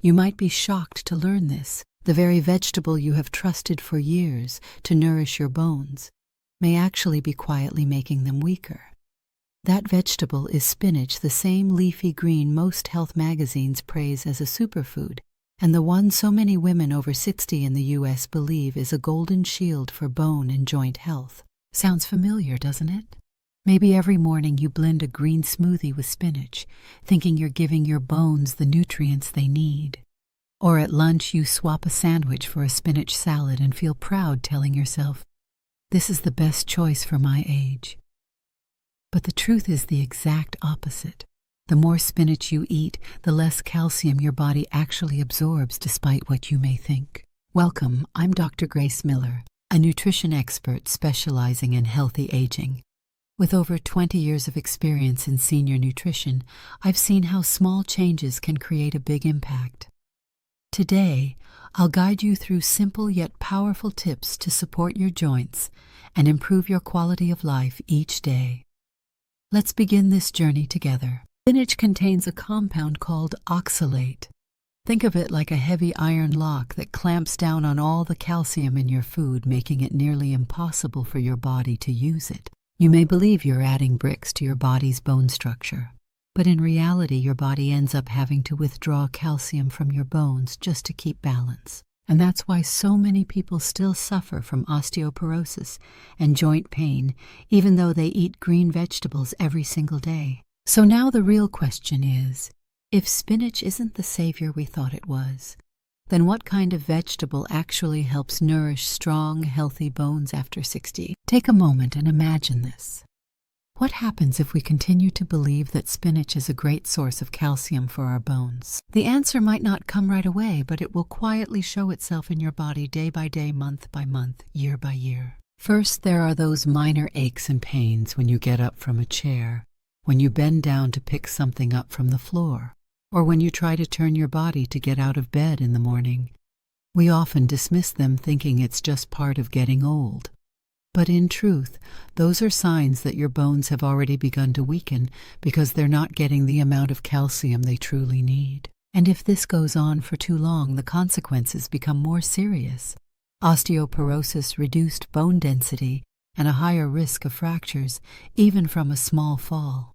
You might be shocked to learn this. The very vegetable you have trusted for years to nourish your bones may actually be quietly making them weaker. That vegetable is spinach, the same leafy green most health magazines praise as a superfood, and the one so many women over 60 in the U.S. believe is a golden shield for bone and joint health. Sounds familiar, doesn't it? Maybe every morning you blend a green smoothie with spinach, thinking you're giving your bones the nutrients they need. Or at lunch you swap a sandwich for a spinach salad and feel proud telling yourself, "This is the best choice for my age." But the truth is the exact opposite. The more spinach you eat, the less calcium your body actually absorbs, despite what you may think. Welcome, I'm Dr. Grace Miller, a nutrition expert specializing in healthy aging. With over 20 years of experience in senior nutrition, I've seen how small changes can create a big impact. Today, I'll guide you through simple yet powerful tips to support your joints and improve your quality of life each day. Let's begin this journey together. Spinach contains a compound called oxalate. Think of it like a heavy iron lock that clamps down on all the calcium in your food, making it nearly impossible for your body to use it. You may believe you're adding bricks to your body's bone structure, but in reality your body ends up having to withdraw calcium from your bones just to keep balance. And that's why so many people still suffer from osteoporosis and joint pain, even though they eat green vegetables every single day. So now the real question is, if spinach isn't the savior we thought it was, then what kind of vegetable actually helps nourish strong, healthy bones after 60? Take a moment and imagine this. What happens if we continue to believe that spinach is a great source of calcium for our bones? The answer might not come right away, but it will quietly show itself in your body day by day, month by month, year by year. First, there are those minor aches and pains when you get up from a chair, when you bend down to pick something up from the floor, or when you try to turn your body to get out of bed in the morning. We often dismiss them thinking it's just part of getting old. But in truth, those are signs that your bones have already begun to weaken because they're not getting the amount of calcium they truly need. And if this goes on for too long, the consequences become more serious. Osteoporosis, reduced bone density, and a higher risk of fractures, even from a small fall.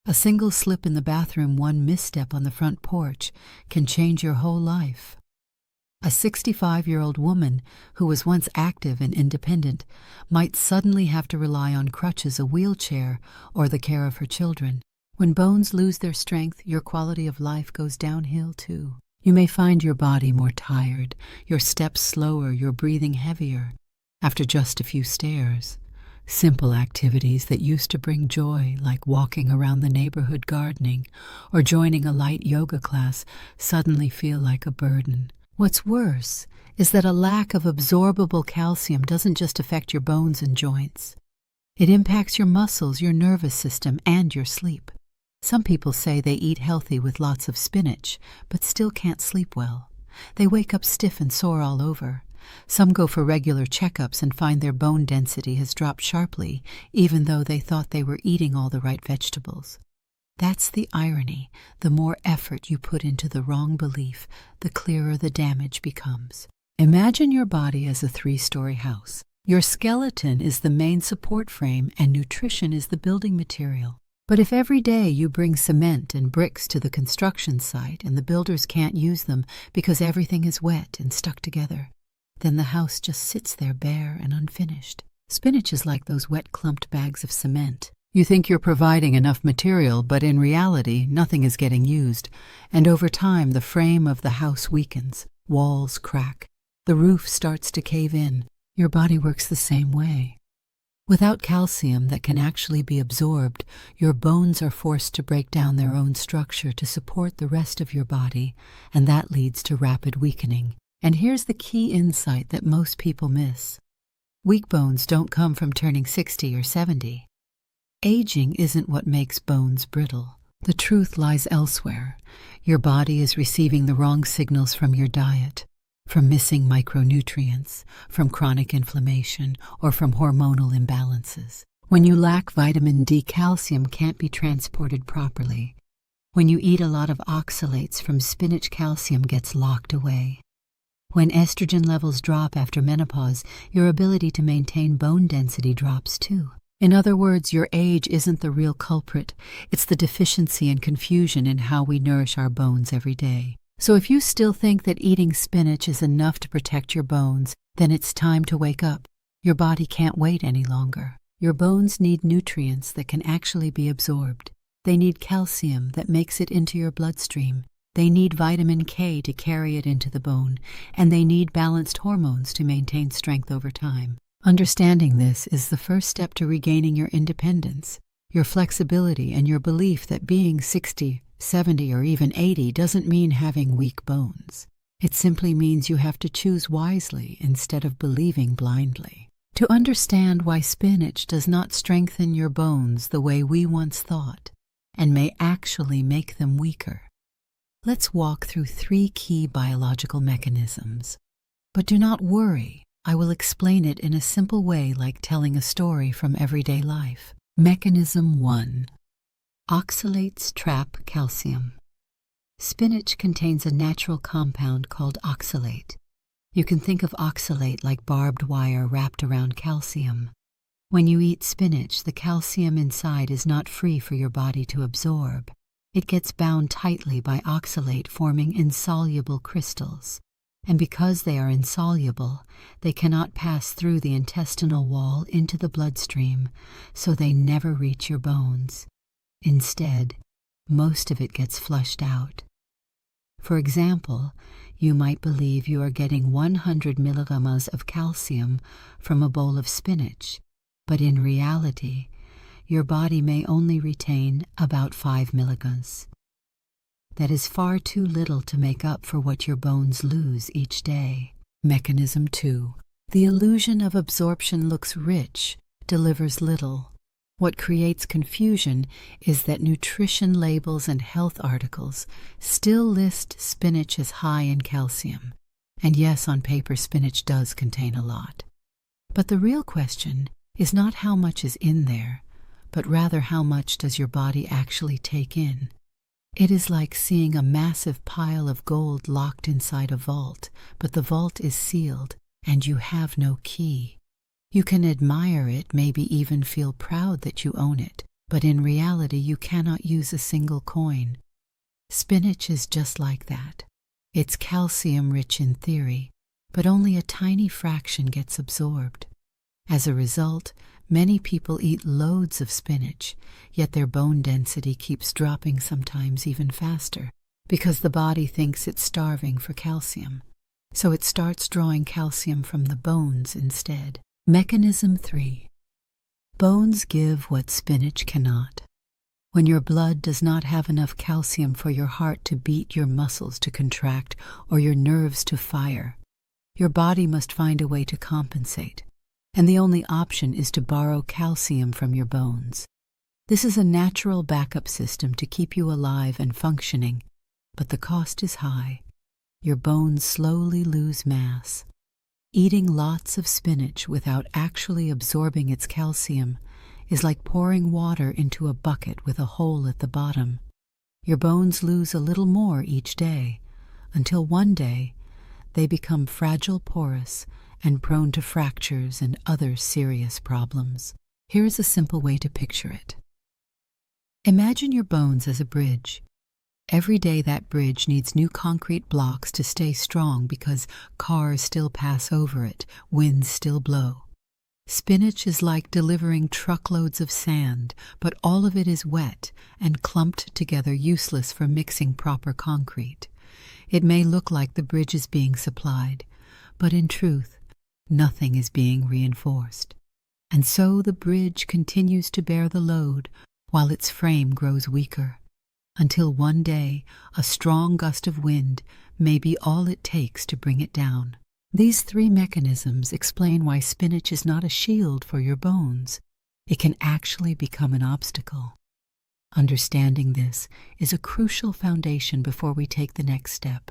A single slip in the bathroom, one misstep on the front porch, can change your whole life. A 65-year-old woman who was once active and independent might suddenly have to rely on crutches, a wheelchair, or the care of her children. When bones lose their strength, your quality of life goes downhill too. You may find your body more tired, your steps slower, your breathing heavier after just a few stairs. Simple activities that used to bring joy, like walking around the neighborhood gardening or joining a light yoga class, suddenly feel like a burden. What's worse is that a lack of absorbable calcium doesn't just affect your bones and joints. It impacts your muscles, your nervous system, and your sleep. Some people say they eat healthy with lots of spinach, but still can't sleep well. They wake up stiff and sore all over. Some go for regular checkups and find their bone density has dropped sharply, even though they thought they were eating all the right vegetables. That's the irony. The more effort you put into the wrong belief, the clearer the damage becomes. Imagine your body as a 3-story house. Your skeleton is the main support frame and nutrition is the building material. But if every day you bring cement and bricks to the construction site and the builders can't use them because everything is wet and stuck together, then the house just sits there bare and unfinished. Spinach is like those wet clumped bags of cement. You think you're providing enough material, but in reality, nothing is getting used, and over time the frame of the house weakens, walls crack, the roof starts to cave in. Your body works the same way. Without calcium that can actually be absorbed, your bones are forced to break down their own structure to support the rest of your body, and that leads to rapid weakening. And here's the key insight that most people miss. Weak bones don't come from turning 60 or 70. Aging isn't what makes bones brittle. The truth lies elsewhere. Your body is receiving the wrong signals from your diet, from missing micronutrients, from chronic inflammation, or from hormonal imbalances. When you lack vitamin D, calcium can't be transported properly. When you eat a lot of oxalates from spinach, calcium gets locked away. When estrogen levels drop after menopause, your ability to maintain bone density drops too. In other words, your age isn't the real culprit. It's the deficiency and confusion in how we nourish our bones every day. So if you still think that eating spinach is enough to protect your bones, then it's time to wake up. Your body can't wait any longer. Your bones need nutrients that can actually be absorbed. They need calcium that makes it into your bloodstream. They need vitamin K to carry it into the bone, and they need balanced hormones to maintain strength over time. Understanding this is the first step to regaining your independence, your flexibility, and your belief that being 60, 70, or even 80 doesn't mean having weak bones. It simply means you have to choose wisely instead of believing blindly. To understand why spinach does not strengthen your bones the way we once thought, and may actually make them weaker, let's walk through 3 key biological mechanisms. But do not worry, I will explain it in a simple way like telling a story from everyday life. Mechanism 1. Oxalates trap calcium. Spinach contains a natural compound called oxalate. You can think of oxalate like barbed wire wrapped around calcium. When you eat spinach, the calcium inside is not free for your body to absorb. It gets bound tightly by oxalate, forming insoluble crystals. And because they are insoluble, they cannot pass through the intestinal wall into the bloodstream, so they never reach your bones. Instead, most of it gets flushed out. For example, you might believe you are getting 100 milligrams of calcium from a bowl of spinach, but in reality, your body may only retain about 5 milligrams. That is far too little to make up for what your bones lose each day. Mechanism 2. The illusion of absorption looks rich, delivers little. What creates confusion is that nutrition labels and health articles still list spinach as high in calcium. And yes, on paper, spinach does contain a lot. But the real question is not how much is in there, but rather how much does your body actually take in. It is like seeing a massive pile of gold locked inside a vault, but the vault is sealed and you have no key. You can admire it, maybe even feel proud that you own it, but in reality you cannot use a single coin. Spinach is just like that. It's calcium-rich in theory, but only a tiny fraction gets absorbed. As a result, many people eat loads of spinach, yet their bone density keeps dropping, sometimes even faster, because the body thinks it's starving for calcium. So it starts drawing calcium from the bones instead. Mechanism 3. Bones give what spinach cannot. When your blood does not have enough calcium for your heart to beat, your muscles to contract, or your nerves to fire, your body must find a way to compensate. And the only option is to borrow calcium from your bones. This is a natural backup system to keep you alive and functioning, but the cost is high. Your bones slowly lose mass. Eating lots of spinach without actually absorbing its calcium is like pouring water into a bucket with a hole at the bottom. Your bones lose a little more each day, until one day they become fragile, porous, and prone to fractures and other serious problems. Here is a simple way to picture it. Imagine your bones as a bridge. Every day that bridge needs new concrete blocks to stay strong because cars still pass over it, winds still blow. Spinach is like delivering truckloads of sand, but all of it is wet and clumped together, useless for mixing proper concrete. It may look like the bridge is being supplied, but in truth, nothing is being reinforced. And so the bridge continues to bear the load while its frame grows weaker, until one day a strong gust of wind may be all it takes to bring it down. These 3 mechanisms explain why spinach is not a shield for your bones. It can actually become an obstacle. Understanding this is a crucial foundation before we take the next step,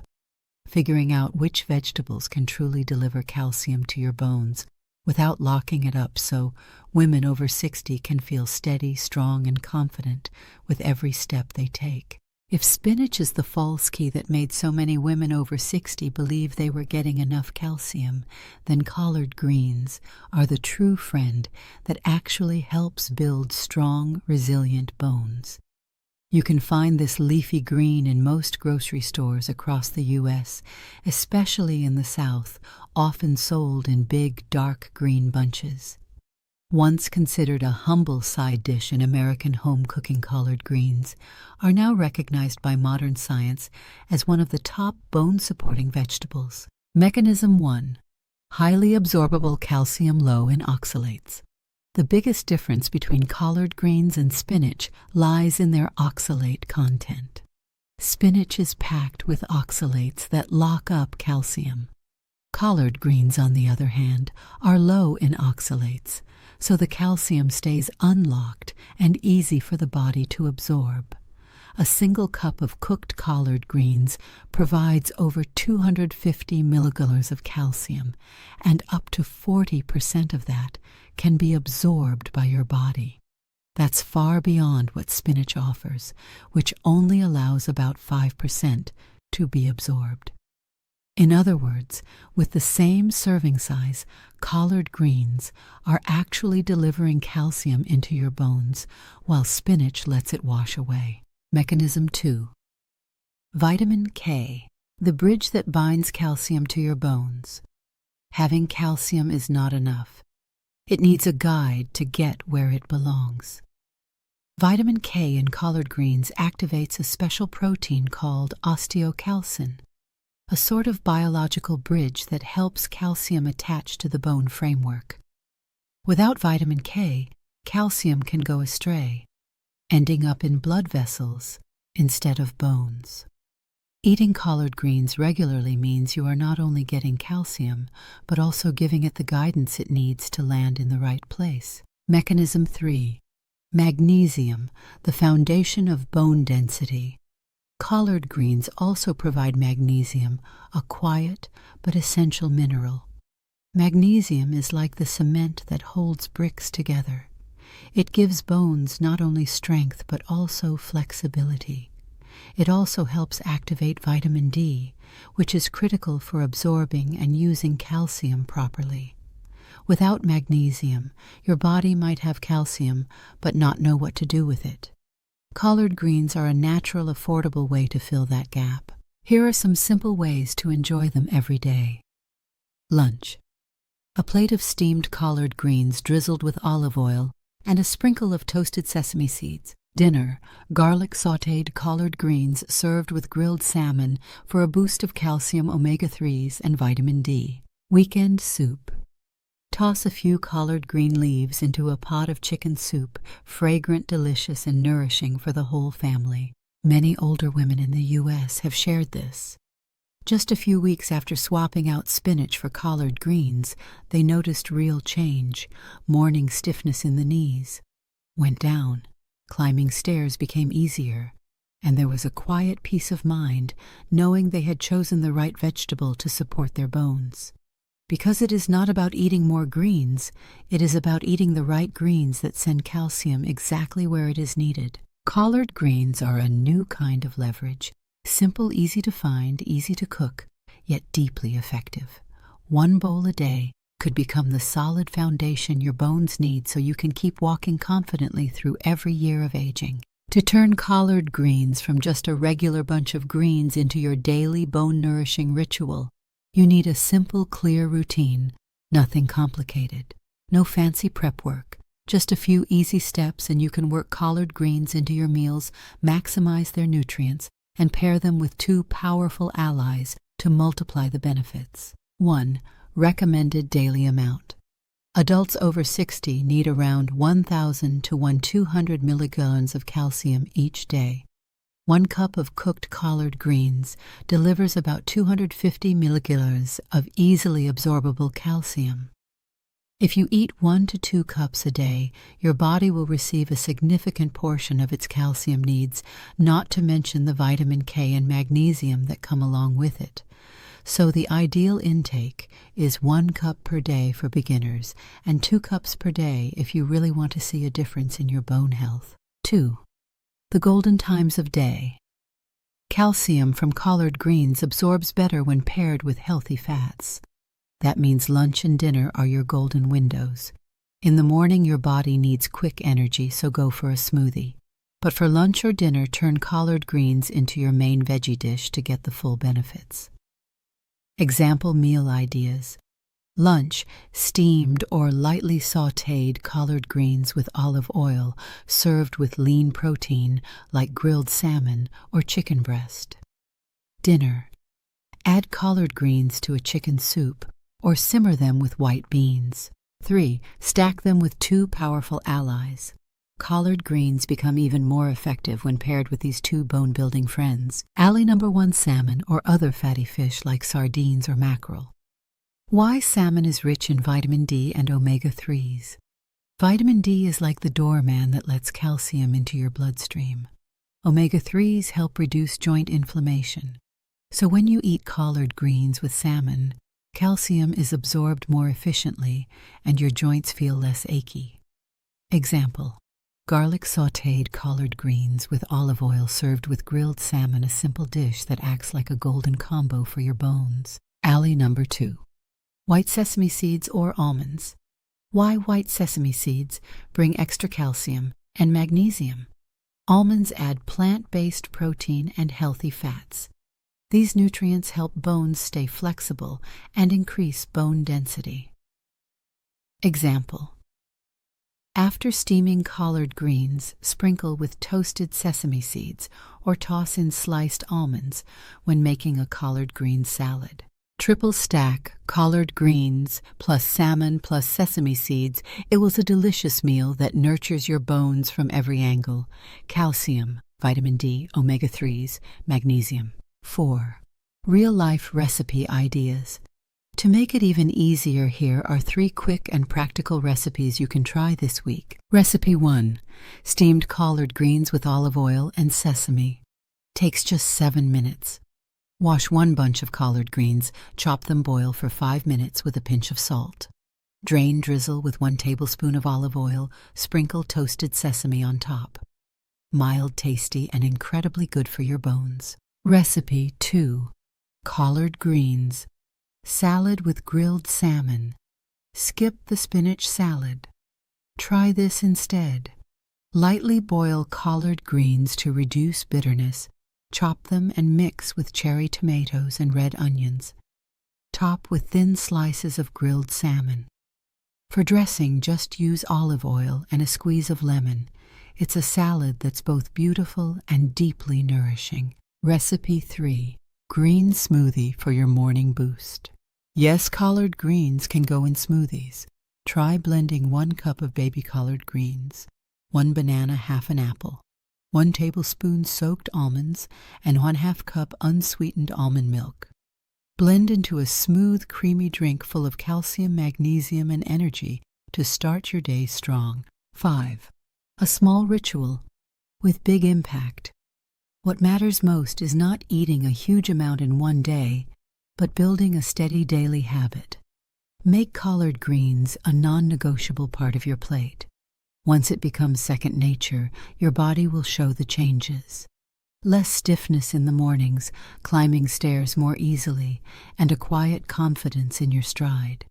figuring out which vegetables can truly deliver calcium to your bones without locking it up, so women over 60 can feel steady, strong, and confident with every step they take. If spinach is the false key that made so many women over 60 believe they were getting enough calcium, then collard greens are the true friend that actually helps build strong, resilient bones. You can find this leafy green in most grocery stores across the U.S., especially in the South, often sold in big, dark green bunches. Once considered a humble side dish in American home cooking, collard greens are now recognized by modern science as one of the top bone-supporting vegetables. Mechanism 1. Highly absorbable calcium, low in oxalates. The biggest difference between collard greens and spinach lies in their oxalate content. Spinach is packed with oxalates that lock up calcium. Collard greens, on the other hand, are low in oxalates, so the calcium stays unlocked and easy for the body to absorb. A single cup of cooked collard greens provides over 250 milligallons of calcium, and up to 40% of that can be absorbed by your body. That's far beyond what spinach offers, which only allows about 5% to be absorbed. In other words, with the same serving size, collard greens are actually delivering calcium into your bones, while spinach lets it wash away. Mechanism 2. Vitamin K, the bridge that binds calcium to your bones. Having calcium is not enough. It needs a guide to get where it belongs. Vitamin K in collard greens activates a special protein called osteocalcin, a sort of biological bridge that helps calcium attach to the bone framework. Without vitamin K, calcium can go astray, ending up in blood vessels instead of bones. Eating collard greens regularly means you are not only getting calcium, but also giving it the guidance it needs to land in the right place. Mechanism 3. Magnesium, the foundation of bone density. Collard greens also provide magnesium, a quiet but essential mineral. Magnesium is like the cement that holds bricks together. It gives bones not only strength but also flexibility. It also helps activate vitamin D, which is critical for absorbing and using calcium properly. Without magnesium, your body might have calcium but not know what to do with it. Collard greens are a natural, affordable way to fill that gap. Here are some simple ways to enjoy them every day. Lunch. A plate of steamed collard greens drizzled with olive oil and a sprinkle of toasted sesame seeds. Dinner. Garlic sautéed collard greens served with grilled salmon for a boost of calcium, omega-3s, and vitamin D. Weekend soup. Toss a few collard green leaves into a pot of chicken soup, fragrant, delicious, and nourishing for the whole family. Many older women in the U.S. have shared this. Just a few weeks after swapping out spinach for collard greens, they noticed real change. Morning stiffness in the knees went down. Climbing stairs became easier, and there was a quiet peace of mind knowing they had chosen the right vegetable to support their bones. Because it is not about eating more greens, it is about eating the right greens that send calcium exactly where it is needed. Collard greens are a new kind of leverage. Simple, easy to find, easy to cook, yet deeply effective. One bowl a day could become the solid foundation your bones need so you can keep walking confidently through every year of aging. To turn collard greens from just a regular bunch of greens into your daily bone-nourishing ritual, you need a simple, clear routine, nothing complicated. No fancy prep work, just a few easy steps and you can work collard greens into your meals, maximize their nutrients, and pair them with two powerful allies to multiply the benefits. 1. Recommended daily amount. Adults over 60 need around 1,000 to 1,200 milligallons of calcium each day. 1 cup of cooked collard greens delivers about 250 milligallons of easily absorbable calcium. If you eat 1 to 2 cups a day, your body will receive a significant portion of its calcium needs, not to mention the vitamin K and magnesium that come along with it. So the ideal intake is 1 cup per day for beginners and 2 cups per day if you really want to see a difference in your bone health. 2. The golden times of day. Calcium from collard greens absorbs better when paired with healthy fats. That means lunch and dinner are your golden windows. In the morning, your body needs quick energy, so go for a smoothie. But for lunch or dinner, turn collard greens into your main veggie dish to get the full benefits. Example meal ideas. Lunch, steamed or lightly sautéed collard greens with olive oil, served with lean protein like grilled salmon or chicken breast. Dinner, add collard greens to a chicken soup or simmer them with white beans. 3. Stack them with 2 powerful allies. Collard greens become even more effective when paired with these 2 bone-building friends. Ally number 1, salmon or other fatty fish like sardines or mackerel. Why salmon is rich in vitamin D and omega-3s. Vitamin D is like the doorman that lets calcium into your bloodstream. Omega-3s help reduce joint inflammation. So when you eat collard greens with salmon, calcium is absorbed more efficiently and your joints feel less achy. Example: garlic sautéed collard greens with olive oil served with grilled salmon, a simple dish that acts like a golden combo for your bones. Ally number 2. White sesame seeds or almonds. Why white sesame seeds bring extra calcium and magnesium? Almonds add plant-based protein and healthy fats. These nutrients help bones stay flexible and increase bone density. Example: after steaming collard greens, sprinkle with toasted sesame seeds or toss in sliced almonds when making a collard green salad. Triple stack collard greens plus salmon plus sesame seeds equals a delicious meal that nurtures your bones from every angle. Calcium, vitamin D, omega-3s, magnesium. 4. Real-life recipe ideas. To make it even easier, here are 3 quick and practical recipes you can try this week. Recipe 1. Steamed collard greens with olive oil and sesame. Takes just 7 minutes. Wash 1 bunch of collard greens, chop them, boil for 5 minutes with a pinch of salt. Drain, drizzle with 1 tablespoon of olive oil, sprinkle toasted sesame on top. Mild, tasty, and incredibly good for your bones. Recipe 2. Collard greens. Salad with grilled salmon. Skip the spinach salad. Try this instead. Lightly boil collard greens to reduce bitterness. Chop them and mix with cherry tomatoes and red onions. Top with thin slices of grilled salmon. For dressing, just use olive oil and a squeeze of lemon. It's a salad that's both beautiful and deeply nourishing. Recipe 3. Green smoothie for your morning boost. Yes, collard greens can go in smoothies. Try blending 1 cup of baby collard greens, 1 banana, half an apple, 1 tablespoon soaked almonds, and 1/2 cup unsweetened almond milk. Blend into a smooth, creamy drink full of calcium, magnesium, and energy to start your day strong. 5. A small ritual with big impact. What matters most is not eating a huge amount in one day, but building a steady daily habit. Make collard greens a non-negotiable part of your plate. Once it becomes second nature, your body will show the changes. Less stiffness in the mornings, climbing stairs more easily, and a quiet confidence in your stride.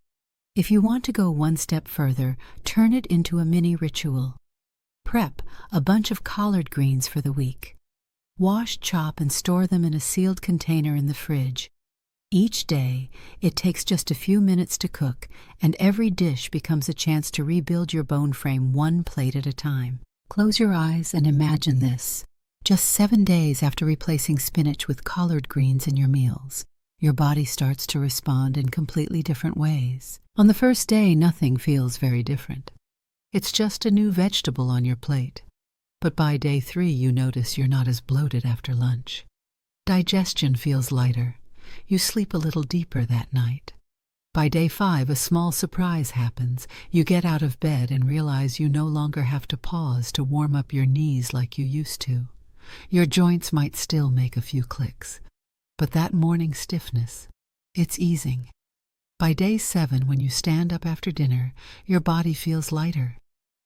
If you want to go 1 step further, turn it into a mini ritual. Prep a bunch of collard greens for the week. Wash, chop, and store them in a sealed container in the fridge. Each day, it takes just a few minutes to cook, and every dish becomes a chance to rebuild your bone frame 1 plate at a time. Close your eyes and imagine this. Just 7 days after replacing spinach with collard greens in your meals, your body starts to respond in completely different ways. On the first day, nothing feels very different. It's just a new vegetable on your plate. But by day 3, you notice you're not as bloated after lunch. Digestion feels lighter. You sleep a little deeper that night. By day 5, a small surprise happens. You get out of bed and realize you no longer have to pause to warm up your knees like you used to. Your joints might still make a few clicks, but that morning stiffness, it's easing. By day 7, when you stand up after dinner, your body feels lighter.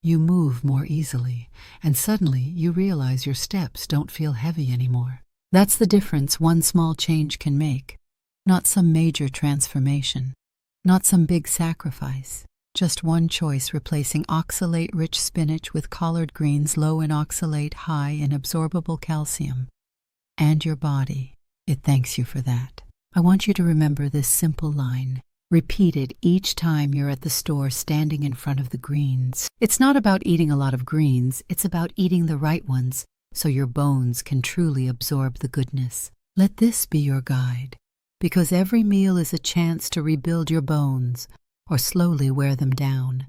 You move more easily, and suddenly you realize your steps don't feel heavy anymore. That's the difference one small change can make. Not some major transformation, not some big sacrifice. Just one choice, replacing oxalate-rich spinach with collard greens low in oxalate, high in absorbable calcium. And your body, it thanks you for that. I want you to remember this simple line. Repeat it each time you're at the store standing in front of the greens. It's not about eating a lot of greens, it's about eating the right ones so your bones can truly absorb the goodness. Let this be your guide, because every meal is a chance to rebuild your bones or slowly wear them down,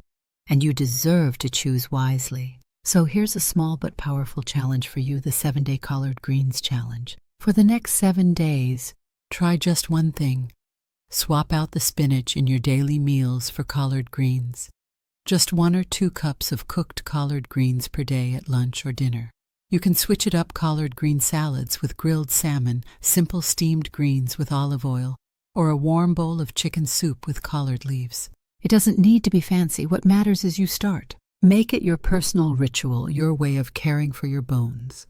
and you deserve to choose wisely. So here's a small but powerful challenge for you, the 7-Day Collard Greens Challenge. For the next 7 days, try just one thing. Swap out the spinach in your daily meals for collard greens. Just 1 or 2 cups of cooked collard greens per day at lunch or dinner. You can switch it up collard green salads with grilled salmon, simple steamed greens with olive oil, or a warm bowl of chicken soup with collard leaves. It doesn't need to be fancy. What matters is you start. Make it your personal ritual, your way of caring for your bones.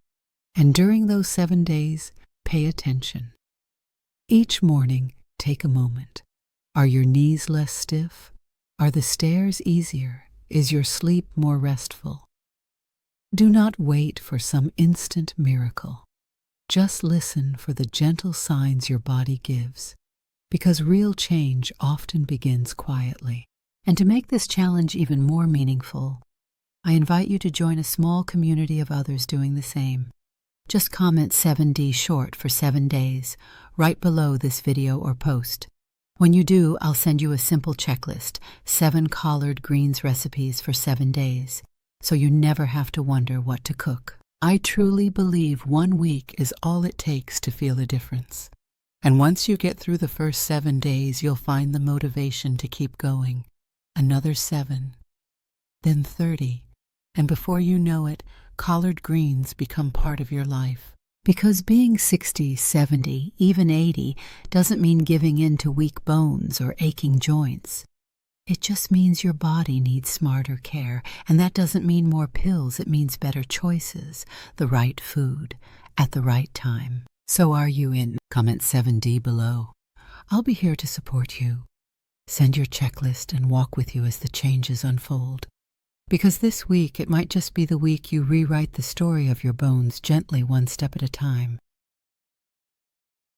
And during those 7 days, pay attention. Each morning, take a moment. Are your knees less stiff? Are the stairs easier? Is your sleep more restful? Do not wait for some instant miracle. Just listen for the gentle signs your body gives, because real change often begins quietly. And to make this challenge even more meaningful, I invite you to join a small community of others doing the same. Just comment 7D short for 7 days right below this video or post. When you do, I'll send you a simple checklist, 7 collard greens recipes for 7 days, so you never have to wonder what to cook. I truly believe 1 week is all it takes to feel a difference. And once you get through the first 7 days, you'll find the motivation to keep going. Another 7, then 30, and before you know it, collard greens become part of your life. Because being 60, 70, even 80 doesn't mean giving in to weak bones or aching joints. It just means your body needs smarter care, and that doesn't mean more pills, it means better choices, the right food, at the right time. So are you in? Comment 7D below. I'll be here to support you. Send your checklist and walk with you as the changes unfold. Because this week, it might just be the week you rewrite the story of your bones gently, 1 step at a time.